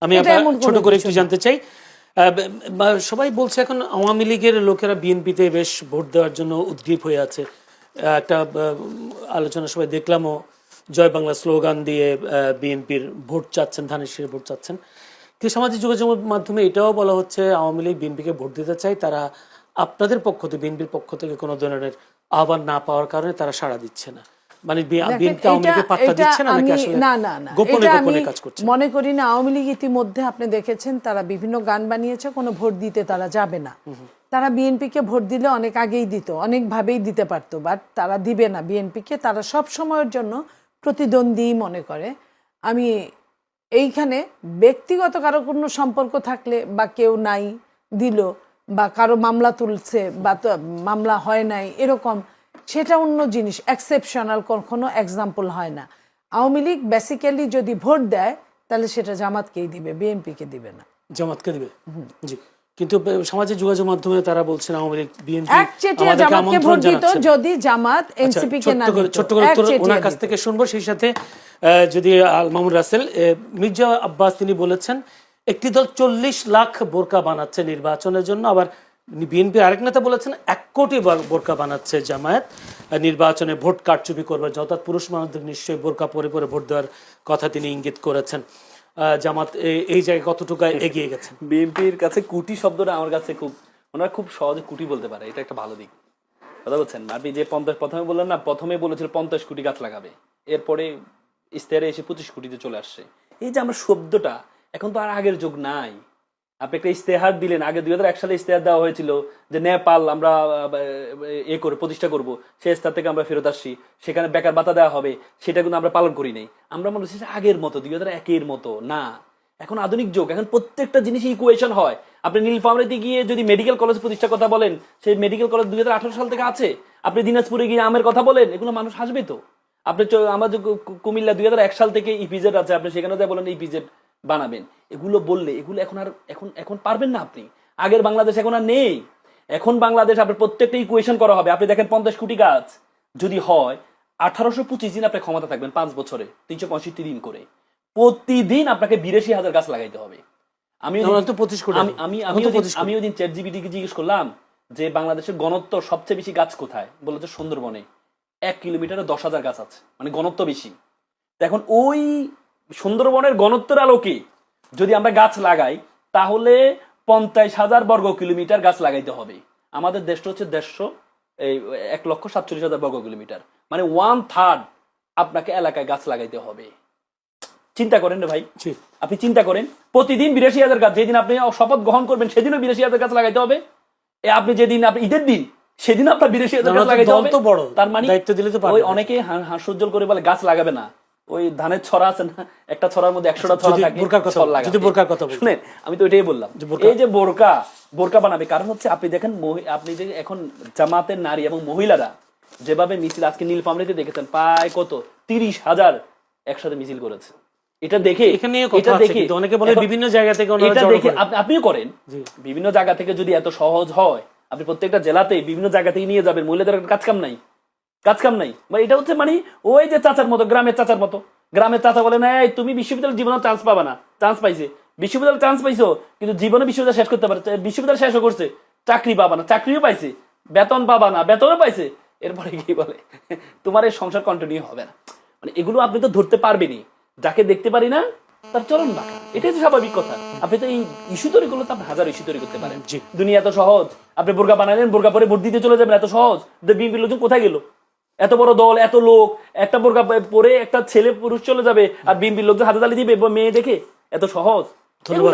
আমি ছোট করে একটু জানতে চাই, সবাই বলছে এখন আওয়ামী লীগের লোকেরা বিএনপিতে বেশ ভোট দেওয়ার জন্য উদ্গ্রীব হয়ে আছে। একটা আলোচনা সবাই দেখলামও, জয় বাংলা স্লোগান দিয়ে বিএনপির ভোট চাচ্ছেন, ধানের শীষের ভোট চাচ্ছেন। কিন্তু সামাজিক যোগাযোগের মাধ্যমে এটাও বলা হচ্ছে আওয়ামী লীগ বিএনপিকে ভোট দিতে চায়, তারা আপনাদের পক্ষ থেকে, বিএনপির পক্ষ থেকে কোনো ধরনের আহ্বান না পাওয়ার কারণে তারা সাড়া দিচ্ছে না। মানে বিএনপি আওয়ামী লীগকে পাত্তা দিচ্ছে না নাকি আসলে গোপনে গোপনে কাজ করছে? মনে করি না। আওয়ামী লীগ ইতিমধ্যে আপনি দেখেছেন তারা বিভিন্ন গান বানিয়েছে, কোনো ভোট দিতে তারা যাবে না। তারা বিএনপিকে ভোট দিলে অনেক আগেই দিত, অনেকভাবেই দিতে পারতো, বাট তারা দিবে না বিএনপিকে। তারা সব সময়ের জন্য প্রতিদ্বন্দ্বী মনে করে। আমি এইখানে ব্যক্তিগত কারো কোনো সম্পর্ক থাকলে বা কেউ নাই দিল বা কারো মামলা তুলছে বা মামলা হয় নাই এরকম, সেটা অন্য জিনিস, এক্সেপশনাল কোনো এক্সাম্পল হয় না। আওয়ামী লীগ বেসিক্যালি যদি ভোট দেয় তাহলে সেটা জামাতকেই দিবে, বিএনপিকে দিবে না। জামাতকে দিবে, জি। কিন্তু সামাজিক যোগাযোগ মাধ্যমে তারা বলছেন আওয়ামী লীগ বিএনপি একচেটিয়া জামাতকে ভোট দিত যদি জামাত এনসিপি কে না দিত। ছোট্ট করে উত্তর ওনার কাছ থেকে শুনবো। সেই সাথে যদি আল মামুন রাসেল, মির্জা আব্বাস তিনি বলেছেন একটি দল 40 লাখ বোরকা বানাচ্ছে নির্বাচনের জন্য, আবার বিএনপির আরেক নেতা বলেছেন 1 কোটি বোরকা বানাচ্ছে জামায়াত নির্বাচনে ভোট কারচুপি করবে, অর্থাৎ পুরুষ মানুষদের নিশ্চয়ই বোরকা পরে পরে ভোট দেওয়ার কথা তিনি ইঙ্গিত করেছেন। জামাত এই জায়গায় কতটুকু এগিয়ে গেছে? বিএনপির কাছে কুটি শব্দটা আমার কাছে ওনারা খুব সহজে কুটি বলতে পারে, এটা একটা ভালো দিক। কথা বলছেন, আপনি যে 50 প্রথমে বললেন না, প্রথমে বলেছিল 50 কোটি গাছ লাগাবে, এরপরে ইস্তেহারে এসে 25 কোটিতে চলে আসছে। এই যে আমরা শব্দটা, এখন তো আর আগের যুগ নাই। আপনি একটা ইস্তেহার দিলেন, আগে 2001 সালে ইস্তেহার দেওয়া হয়েছিল যে নেপাল আমরা করে প্রতিষ্ঠা করব, সেই স্থান থেকে আমরা ফেরত আসছি, সেখানে বেকার ভাতা দেওয়া হবে, সেটা কিন্তু আমরা পালন করি নাই। আমরা মনে হচ্ছে আগের মতো 2001 মতো না, এখন আধুনিক যুগ, এখন প্রত্যেকটা জিনিস ইকুয়েশন হয়। আপনি নীলফামারীতে গিয়ে যদি মেডিকেল কলেজ প্রতিষ্ঠার কথা বলেন, সেই মেডিকেল কলেজ 2018 সাল থেকে আছে। আপনি দিনাজপুরে গিয়ে আমের কথা বলেন, এগুলো মানুষ হাসবে তো। আপনি আমাদের কুমিল্লা 2001 সাল থেকে ইপিজেড আছে, আপনি সেখানে যা বলেন ইপিজেড বানাবেন, এগুলো বললে এগুলো এখন পারবেন না আপনি। আগের বাংলাদেশ এখন আর নেই। এখন বাংলাদেশ আপনার প্রত্যেকটা ইকুয়েশন করা হবে। আপনি দেখেন 50 কোটি গাছ যদি হয়, 1825 দিন আপনি ক্ষমতা থাকবেন, 5 বছরে 365 দিন করে, প্রতিদিন আপনাকে 82,000 গাছ লাগাইতে হবে। আমি ওই দিন চ্যাটজিপিটি কে জিজ্ঞেস করলাম যে বাংলাদেশের ঘনত্ব সবচেয়ে বেশি গাছ কোথায়, বলেছে সুন্দরবনে, 1 কিলোমিটারে 10,000 গাছ আছে, মানে ঘনত্ব বেশি। এখন ওই সুন্দরবনের ঘনত্বের আলোকে যদি আমরা গাছ লাগাই, তাহলে 50,000 বর্গ কিলোমিটার গাছ লাগাইতে হবে। আমাদের দেশটা হচ্ছে 1,47,000 বর্গ কিলোমিটার, মানে 1/3 আপনাকে এলাকায় গাছ লাগাইতে হবে। চিন্তা করেন রে ভাই, আপনি চিন্তা করেন, প্রতিদিন 82,000 গাছ। যেদিন আপনি শপথ গ্রহণ করবেন সেদিনও 82,000 গাছ লাগাইতে হবে। আপনি যেদিন আপনি ঈদের দিন, সেদিন আপনার 82,000 গাছ লাগাইতে হবে। তার মানে ওই অনেকে হাস্যোজ্জ্বল করে বলে গাছ লাগাবে না, ওই ধানের ছড়া আছে না, একটা ছড়ার মধ্যে 100টা ছড়া থাকে। শুনেন, আমি তো এটাই বললাম, এই যে বোরকা বানাবে, কারণ হচ্ছে আপনি দেখেন, আপনি যে এখন জামাতের নারী এবং মহিলারা যেভাবে মিছিল, আজকে নীলফামারীতে দেখেছেন প্রায় কত 30,000 একসাথে মিছিল করেছে। এটা দেখে বিভিন্ন জায়গা থেকে আপনিও করেন, বিভিন্ন জায়গা থেকে যদি এত সহজ হয়, আপনি প্রত্যেকটা জেলাতে বিভিন্ন জায়গা থেকে নিয়ে যাবেন। মহিলাদের কাজ কাম নাই। এটা হচ্ছে মানে ওই যে চাচার মতো, গ্রামের চাচা বলে না, তুমি বিশ্ববিদ্যালয় জীবনে চান্স পাবা না। চান্স পাইছে, বিশ্ববিদ্যালয় চান্স পাইছো, কিন্তু জীবনে বিশ্ববিদ্যালয় শেষ করতে পারে, বিশ্ববিদ্যালয় শেষও করছে, চাকরি পাবা না, চাকরিও পাইছে, বেতন পাবা না, বেতনও পাইছে, এরপরে কি বলে তোমার এই সংসার কন্টিনিউ হবে না। মানে এগুলো আপনি তো ধরতে পারবেনই, যাকে দেখতে পারি না তার চলন বাঁকা, এটাই তো স্বাভাবিক কথা। আপনি তো এই ইস্যু তৈরি করলে তো আপনি 1000 ইস্যু তৈরি করতে পারেন। দুনিয়া এত সহজ, আপনি বোরকা বানালেন, বোরকা পরে ভোট দিতে চলে যাবেন, এত সহজ। বিএনপির লোকজন কোথায় গেল? এত বড় দল, এত লোক, একটা বোরকা পরে একটা ছেলে পুরুষ চলে যাবে, আর বিএনপির লোকজন হাতে তালি দিবে মেয়ে দেখে, এত সহজ? ধন্যবাদ।